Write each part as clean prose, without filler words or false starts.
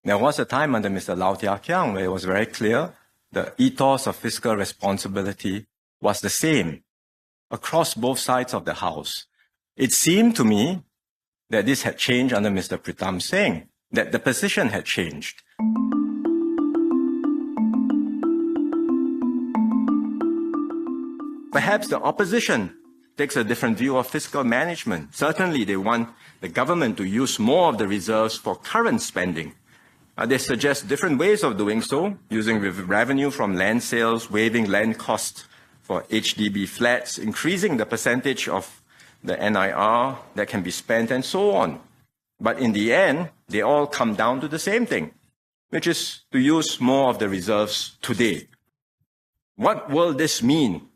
There was a time under Mr. Lau Tia Kiang where it was very clear the ethos of fiscal responsibility was the same across both sides of the House. It seemed to me that this had changed under Mr. Pritam Singh, that the position had changed. Perhaps the opposition takes a different view of fiscal management. Certainly, they want the government to use more of the reserves for current spending. They suggest different ways of doing so, using revenue from land sales, waiving land costs for HDB flats, increasing the percentage of the NIR that can be spent, and so on. But in the end, they all come down to the same thing, which is to use more of the reserves today. What will this mean?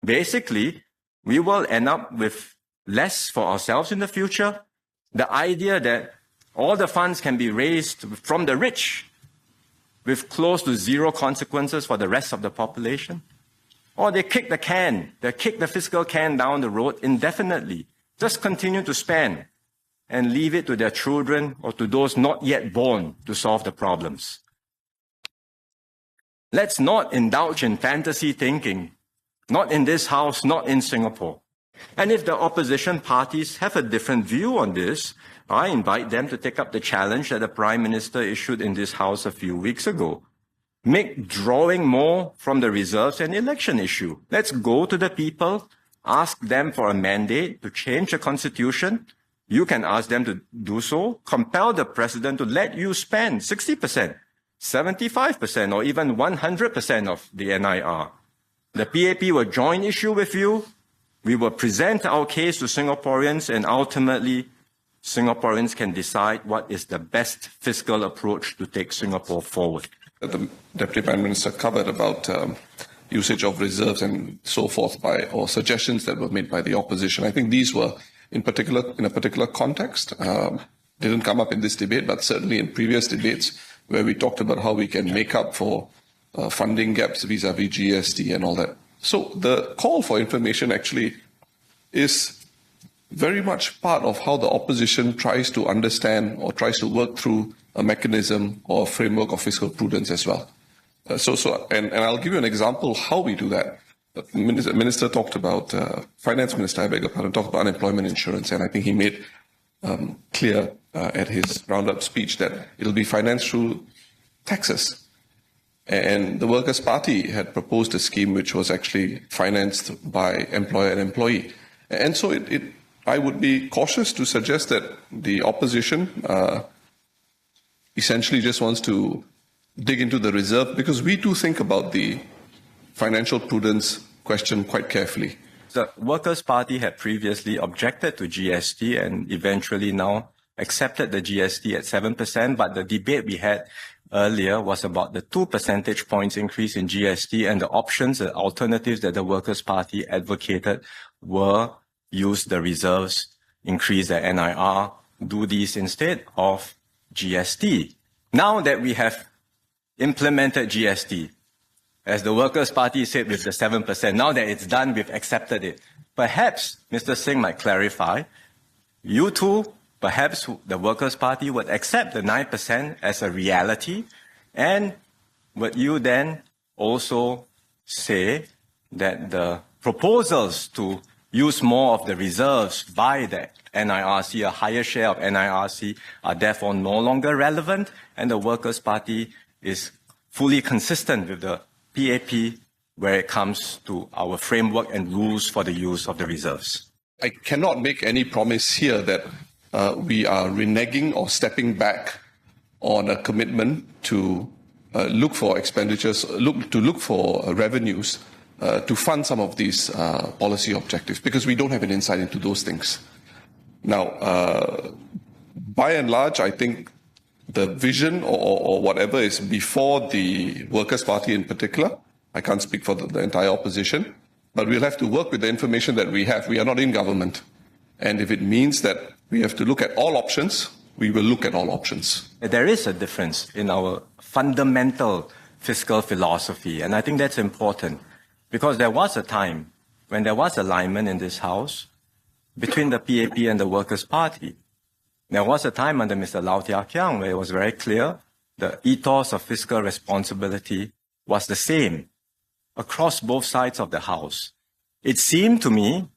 Basically, we will end up with less for ourselves in the future. The idea that all the funds can be raised from the rich with close to zero consequences for the rest of the population. Or they kick the fiscal can down the road indefinitely. Just continue to spend and leave it to their children or to those not yet born to solve the problems. Let's not indulge in fantasy thinking. Not in this House, not in Singapore. And if the opposition parties have a different view on this, I invite them to take up the challenge that the Prime Minister issued in this House a few weeks ago. Make drawing more from the reserves an election issue. Let's go to the people, ask them for a mandate to change the constitution. You can ask them to do so. Compel the president to let you spend 60%, 75%, or even 100% of the NIR. The PAP will join issue with you. We will present our case to Singaporeans, and ultimately, Singaporeans can decide what is the best fiscal approach to take Singapore forward. The Deputy Prime Minister covered about usage of reserves and so forth or suggestions that were made by the opposition. I think these were in a particular context. Didn't come up in this debate, but certainly in previous debates where we talked about how we can make up for funding gaps vis-a-vis GST and all that. So the call for information actually is very much part of how the opposition tries to understand or tries to work through a mechanism or a framework of fiscal prudence as well. And I'll give you an example how we do that. The minister talked about, Finance Minister, I beg your pardon, talked about unemployment insurance, and I think he made clear at his roundup speech that it'll be financed through taxes. And the Workers' Party had proposed a scheme which was actually financed by employer and employee. And so I would be cautious to suggest that the opposition essentially just wants to dig into the reserve, because we do think about the financial prudence question quite carefully. The Workers' Party had previously objected to GST and eventually now accepted the GST at 7%, but the debate we had earlier was about the 2 percentage points increase in GST, and the options, the alternatives that the Workers' Party advocated were use the reserves, increase the NIR, do these instead of GST. Now that we have implemented GST, as the Workers' Party said with the 7%, now that it's done, we've accepted it. Perhaps Mr. Singh might clarify, you too, perhaps the Workers' Party would accept the 9% as a reality, and would you then also say that the proposals to use more of the reserves by the NIRC, a higher share of NIRC, are therefore no longer relevant, and the Workers' Party is fully consistent with the PAP where it comes to our framework and rules for the use of the reserves? I cannot make any promise here that we are reneging or stepping back on a commitment to look for expenditures, look for revenues to fund some of these policy objectives, because we don't have an insight into those things. Now, by and large, I think the vision or whatever is before the Workers' Party in particular. I can't speak for the entire opposition, but we'll have to work with the information that we have. We are not in government. And if it means that we have to look at all options, we will look at all options. There is a difference in our fundamental fiscal philosophy, and I think that's important, because there was a time when there was alignment in this House between the PAP and the Workers' Party. There was a time under Mr. Lau Tia Kiang where it was very clear the ethos of fiscal responsibility was the same across both sides of the House. It seemed to me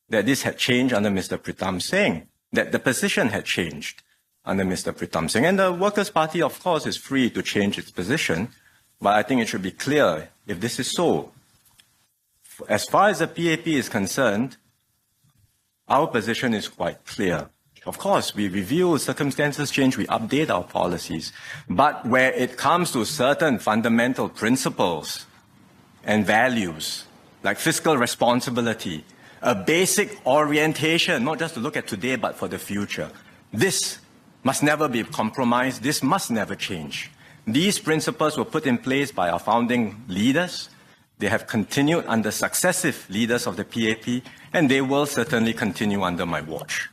that this had changed under Mr. Pritam Singh, that the position had changed under Mr. Pritam Singh. And the Workers' Party, of course, is free to change its position, but I think it should be clear if this is so. As far as the PAP is concerned, our position is quite clear. Of course, we review, circumstances change, we update our policies. But where it comes to certain fundamental principles and values, like fiscal responsibility, a basic orientation, not just to look at today, but for the future, this must never be compromised. This must never change. These principles were put in place by our founding leaders. They have continued under successive leaders of the PAP, and they will certainly continue under my watch.